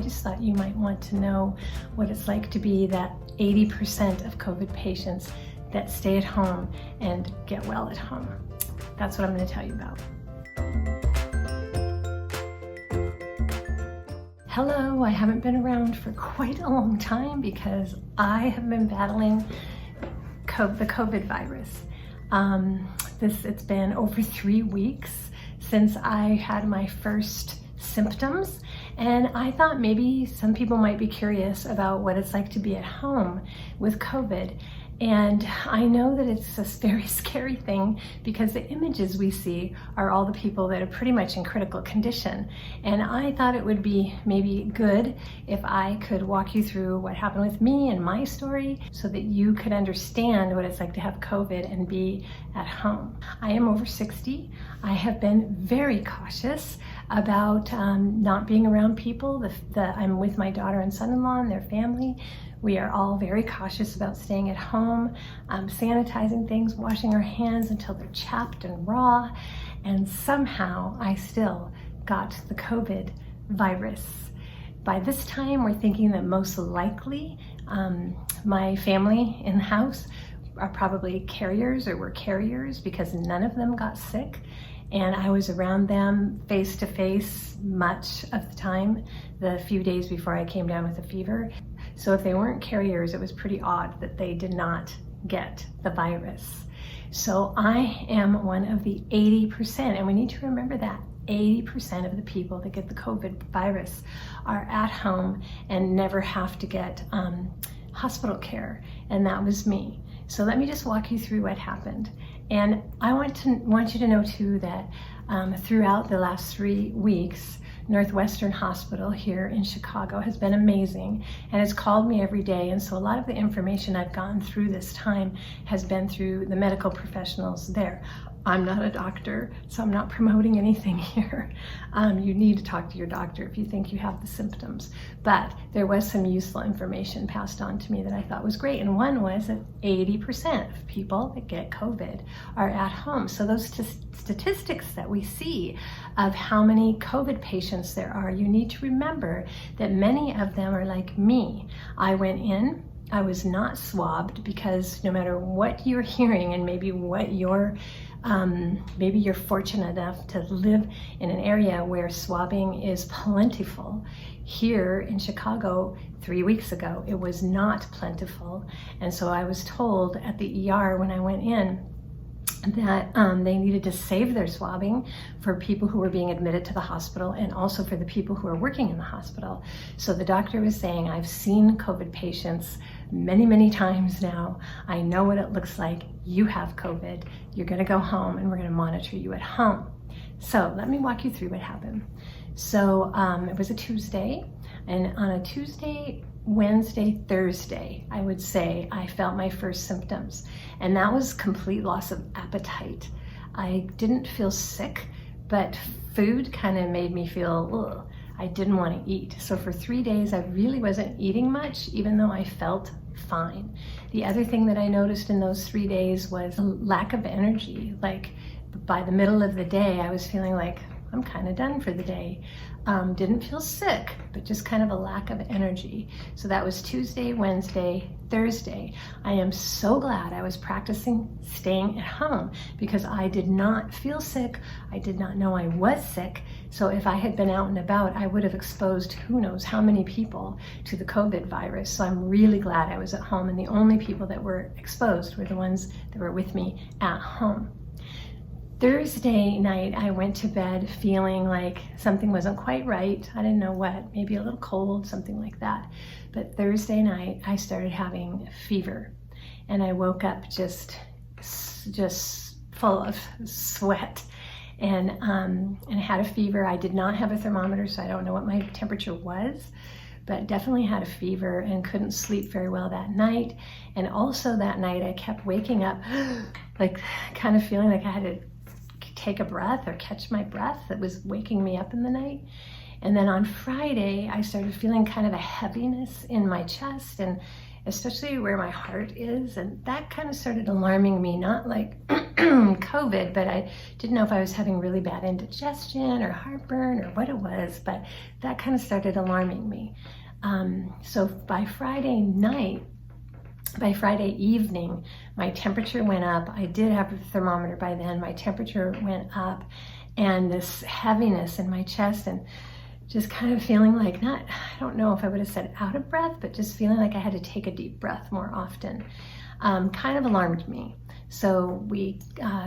I just thought you might want to know what it's like to be that 80% of COVID patients that stay at home and get well at home. That's what I'm going to tell you about. Hello, I haven't been around for quite a long time because I have been battling the COVID virus. It's been over 3 weeks since I had my first symptoms, and I thought maybe some people might be curious about what it's like to be at home with COVID. And I know that it's a very scary thing because the images we see are all the people that are pretty much in critical condition. And I thought it would be maybe good if I could walk you through what happened with me and my story so that you could understand what it's like to have COVID and be at home. I am over 60. I have been very cautious about not being around people. I'm with my daughter and son-in-law and their family. We are all very cautious about staying at home, sanitizing things, washing our hands until they're chapped and raw. And somehow I still got the COVID virus. By this time, we're thinking that most likely my family in the house are probably carriers or were carriers because none of them got sick. And I was around them face to face much of the time, the few days before I came down with a fever. So if they weren't carriers, it was pretty odd that they did not get the virus. So I am one of the 80%, and we need to remember that 80% of the people that get the COVID virus are at home and never have to get hospital care, and that was me. So let me just walk you through what happened. And I want you to know too that throughout the last 3 weeks, Northwestern Hospital here in Chicago has been amazing and has called me every day. And so a lot of the information I've gotten through this time has been through the medical professionals there. I'm not a doctor, so I'm not promoting anything here. You need to talk to your doctor if you think you have the symptoms. But there was some useful information passed on to me that I thought was great. And one was that 80% of people that get COVID are at home. So those statistics that we see of how many COVID patients there are, you need to remember that many of them are like me. I went in, I was not swabbed because no matter what you're hearing and maybe what maybe you're fortunate enough to live in an area where swabbing is plentiful. Here in Chicago 3 weeks ago, it was not plentiful. And so I was told at the ER when I went in that they needed to save their swabbing for people who were being admitted to the hospital and also for the people who are working in the hospital. So the doctor was saying, I've seen COVID patients many, many times now. I know what it looks like. You have COVID. You're going to go home and we're going to monitor you at home. So let me walk you through what happened. So it was a Tuesday, and on a Tuesday, Wednesday, Thursday, I would say I felt my first symptoms, and that was complete loss of appetite. I didn't feel sick, but food kind of made me feel, ugh. I didn't want to eat. So for 3 days, I really wasn't eating much, even though I felt fine. The other thing that I noticed in those 3 days was a lack of energy. Like by the middle of the day, I was feeling like I'm kind of done for the day. Didn't feel sick, but just kind of a lack of energy. So that was Tuesday, Wednesday, Thursday. I am so glad I was practicing staying at home because I did not feel sick. I did not know I was sick. So if I had been out and about, I would have exposed who knows how many people to the COVID virus. So I'm really glad I was at home, and the only people that were exposed were the ones that were with me at home. Thursday night, I went to bed feeling like something wasn't quite right. I didn't know what, maybe a little cold, something like that. But Thursday night, I started having fever, and I woke up just full of sweat and had a fever. I did not have a thermometer, so I don't know what my temperature was, but definitely had a fever and couldn't sleep very well that night. And also that night, I kept waking up like kind of feeling like I had to take a breath or catch my breath that was waking me up in the night. And then on Friday, I started feeling kind of a heaviness in my chest, and especially where my heart is. And that kind of started alarming me, not like COVID, but I didn't know if I was having really bad indigestion or heartburn or what it was, but that kind of started alarming me. So by Friday evening, my temperature went up. I did have a thermometer by then. My temperature went up, and this heaviness in my chest, and just kind of feeling like, I don't know if I would have said out of breath, but just feeling like I had to take a deep breath more often, kind of alarmed me. So we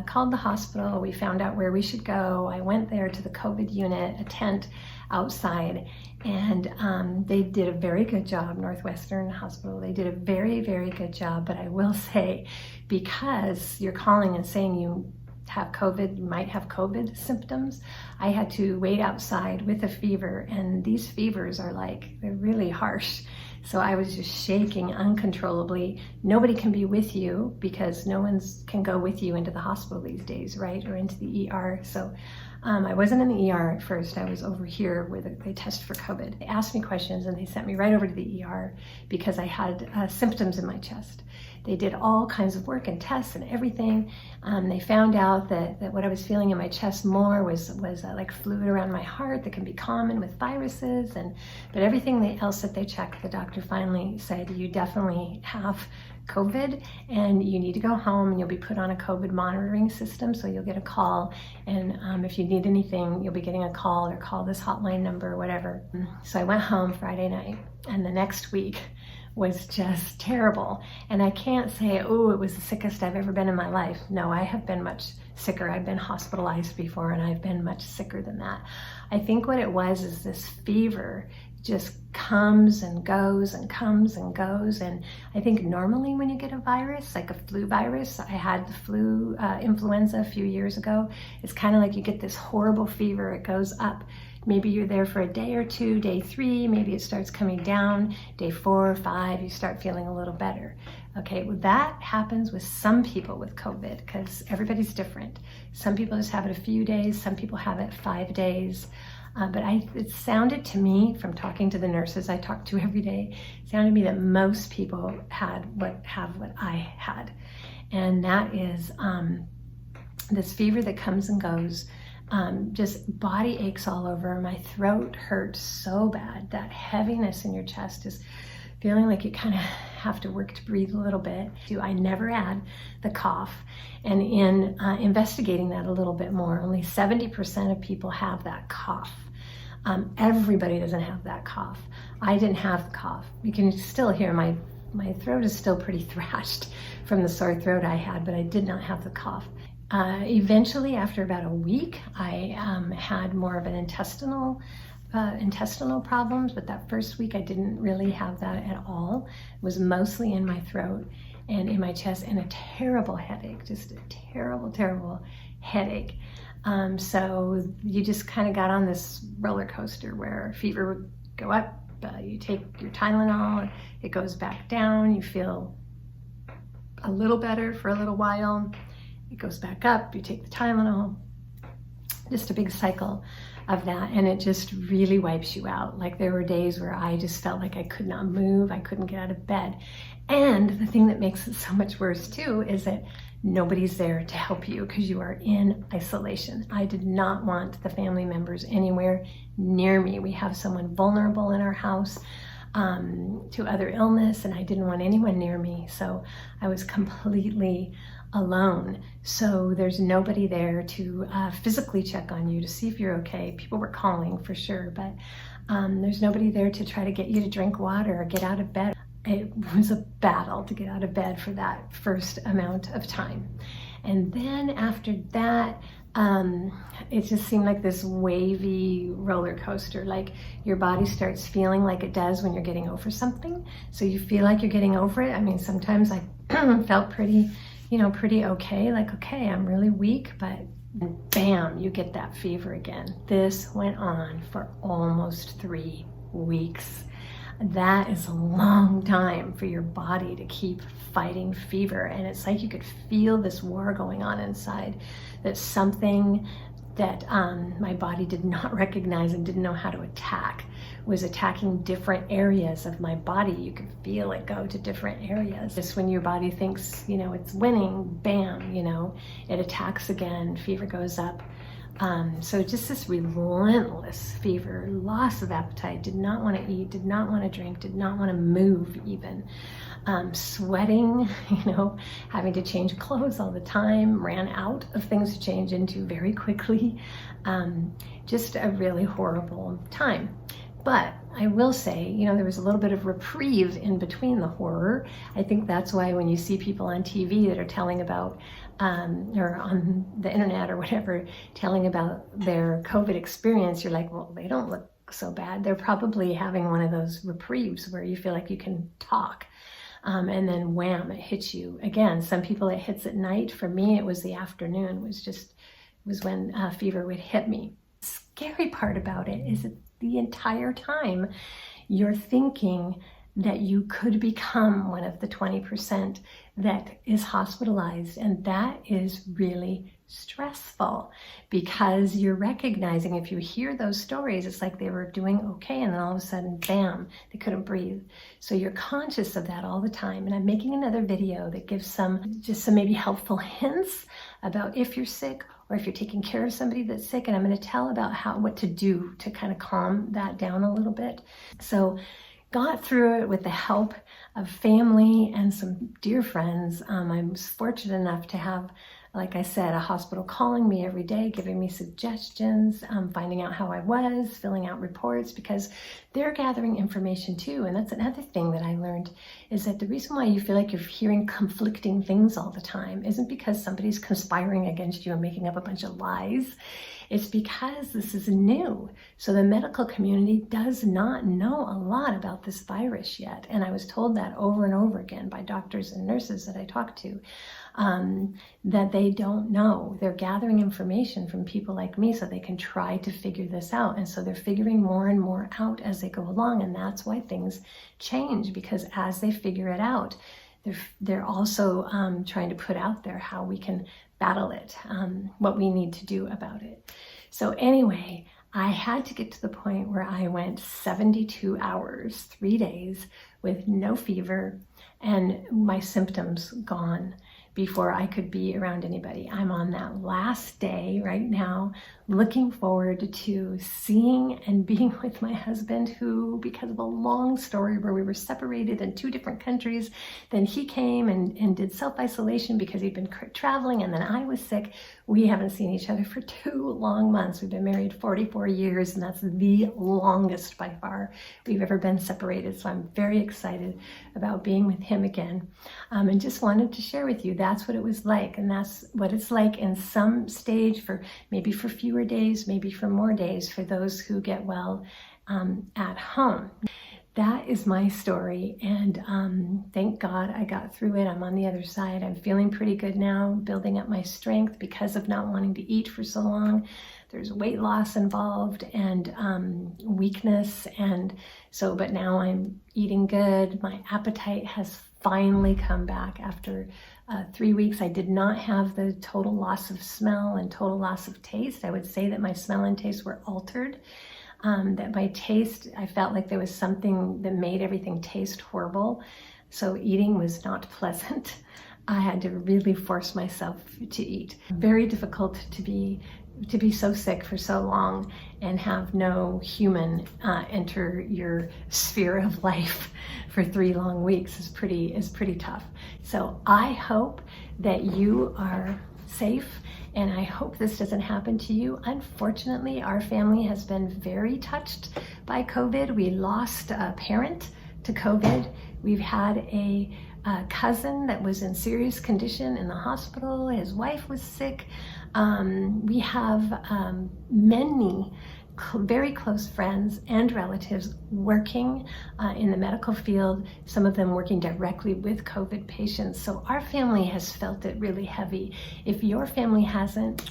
called the hospital. We found out where we should go. I went there to the COVID unit, a tent outside, and they did a very good job, Northwestern Hospital. They did a very, very good job. But I will say, because you're calling and saying you have COVID, you might have COVID symptoms, I had to wait outside with a fever, and these fevers are they're really harsh. So I was just shaking uncontrollably. Nobody can be with you because no one can go with you into the hospital these days, right? Or into the ER. So I wasn't in the ER at first. I was over here where they test for COVID. They asked me questions and they sent me right over to the ER because I had symptoms in my chest. They did all kinds of work and tests and everything. They found out that what I was feeling in my chest more was like fluid around my heart that can be common with viruses. But everything else that they checked, the doctor finally said, you definitely have COVID and you need to go home, and you'll be put on a COVID monitoring system. So you'll get a call, and if you need anything, you'll be getting a call, or call this hotline number or whatever. So I went home Friday night, and the next week was just terrible. And I can't say, oh, it was the sickest I've ever been in my life. No, I have been much sicker. I've been hospitalized before, and I've been much sicker than that. I think what it was is this fever just comes and goes and comes and goes. And I think normally when you get a virus, like a flu virus, I had the flu influenza a few years ago, it's kind of like you get this horrible fever. It goes up. Maybe you're there for a day or two, day 3, maybe it starts coming down, day 4 or 5, you start feeling a little better. Okay, well, that happens with some people with COVID because everybody's different. Some people just have it a few days, some people have it 5 days. But it sounded to me, from talking to the nurses I talk to every day, it sounded to me that most people have what I had. And that is this fever that comes and goes, just body aches all over. My throat hurts so bad. That heaviness in your chest is feeling like you kind of have to work to breathe a little bit. I never had the cough. And in investigating that a little bit more, only 70% of people have that cough. Everybody doesn't have that cough. I didn't have the cough. You can still hear my throat is still pretty thrashed from the sore throat I had, but I did not have the cough. Eventually, after about a week, I had more of an intestinal problems, but that first week I didn't really have that at all. It was mostly in my throat and in my chest, and a terrible headache, just a terrible, terrible headache. So you just kind of got on this roller coaster where fever would go up, you take your Tylenol, it goes back down, you feel a little better for a little while, it goes back up, you take the Tylenol, just a big cycle of that, and it just really wipes you out. Like, there were days where I just felt like I could not move, I couldn't get out of bed. And the thing that makes it so much worse too is that nobody's there to help you because you are in isolation. I did not want the family members anywhere near me. We have someone vulnerable in our house to other illness, and I didn't want anyone near me. So I was completely alone. So there's nobody there to physically check on you to see if you're okay. People were calling for sure, but there's nobody there to try to get you to drink water or get out of bed. It was a battle to get out of bed for that first amount of time. And then after that, it just seemed like this wavy roller coaster. Like, your body starts feeling like it does when you're getting over something. So you feel like you're getting over it. I mean, sometimes I felt pretty okay. Like, okay, I'm really weak, but bam, you get that fever again. This went on for almost 3 weeks. That is a long time for your body to keep fighting fever. And it's like you could feel this war going on inside. That's something that my body did not recognize and didn't know how to attack was attacking different areas of my body. You could feel it go to different areas. Just when your body thinks, you know, it's winning, bam, you know, it attacks again, fever goes up. So just this relentless fever, loss of appetite, did not want to eat, did not want to drink, did not want to move even. Sweating, you know, having to change clothes all the time, ran out of things to change into very quickly. Just a really horrible time. But I will say, you know, there was a little bit of reprieve in between the horror. I think that's why when you see people on TV that are telling about, or on the internet or whatever, telling about their COVID experience, you're like, well, they don't look so bad. They're probably having one of those reprieves where you feel like you can talk. And then wham, it hits you. Again, some people it hits at night. For me, it was the afternoon, was when fever would hit me. The scary part about it is that the entire time you're thinking that you could become one of the 20% that is hospitalized. And that is really stressful because you're recognizing, if you hear those stories, it's like they were doing okay and then all of a sudden, bam, they couldn't breathe. So you're conscious of that all the time. And I'm making another video that gives some maybe helpful hints about if you're sick or if you're taking care of somebody that's sick. And I'm going to tell about what to do to kind of calm that down a little bit. So got through it with the help of family and some dear friends. I was fortunate enough to have, like I said, a hospital calling me every day, giving me suggestions, finding out how I was, filling out reports, because they're gathering information too. And that's another thing that I learned, is that the reason why you feel like you're hearing conflicting things all the time isn't because somebody's conspiring against you and making up a bunch of lies. It's because this is new. So the medical community does not know a lot about this virus yet. And I was told that over and over again by doctors and nurses that I talked to, that they don't know. They're gathering information from people like me so they can try to figure this out. And so they're figuring more and more out as they go along. And that's why things change, because as they figure it out, they're also trying to put out there how we can battle it, what we need to do about it. So anyway, I had to get to the point where I went 72 hours, 3 days with no fever and my symptoms gone before I could be around anybody. I'm on that last day right now, looking forward to seeing and being with my husband, who, because of a long story where we were separated in 2 different countries, then he came and did self-isolation because he'd been traveling, and then I was sick. We haven't seen each other for 2 long months. We've been married 44 years, and that's the longest by far we've ever been separated. So I'm very excited about being with him again, and just wanted to share with you that's what it was like, and that's what it's like in some stage, for maybe for fewer days, maybe for more days, for those who get well at home. That is my story, and thank God I got through it. I'm on the other side. I'm feeling pretty good now, building up my strength because of not wanting to eat for so long. There's weight loss involved and weakness, and so, but now I'm eating good. My appetite has finally come back after 3 weeks. I did not have the total loss of smell and total loss of taste. I would say that my smell and taste were altered. That my taste, I felt like there was something that made everything taste horrible. So eating was not pleasant. I had to really force myself to eat. Very difficult to be so sick for so long and have no human enter your sphere of life for 3 long weeks is pretty tough. So I hope that you are safe, and I hope this doesn't happen to you. Unfortunately, our family has been very touched by COVID. We lost a parent to COVID. We've had a cousin that was in serious condition in the hospital. His wife was sick. We have many very close friends and relatives working in the medical field, some of them working directly with COVID patients. So our family has felt it really heavy. If your family hasn't,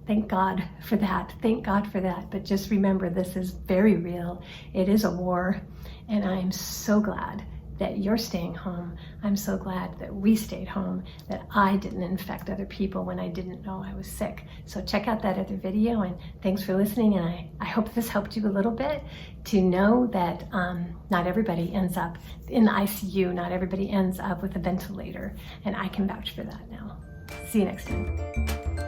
thank God for that. Thank God for that. But just remember, this is very real. It is a war, and I'm so glad that you're staying home. I'm so glad that we stayed home, that I didn't infect other people when I didn't know I was sick. So check out that other video, and thanks for listening. And I hope this helped you a little bit to know that not everybody ends up in the ICU. Not everybody ends up with a ventilator, and I can vouch for that now. See you next time.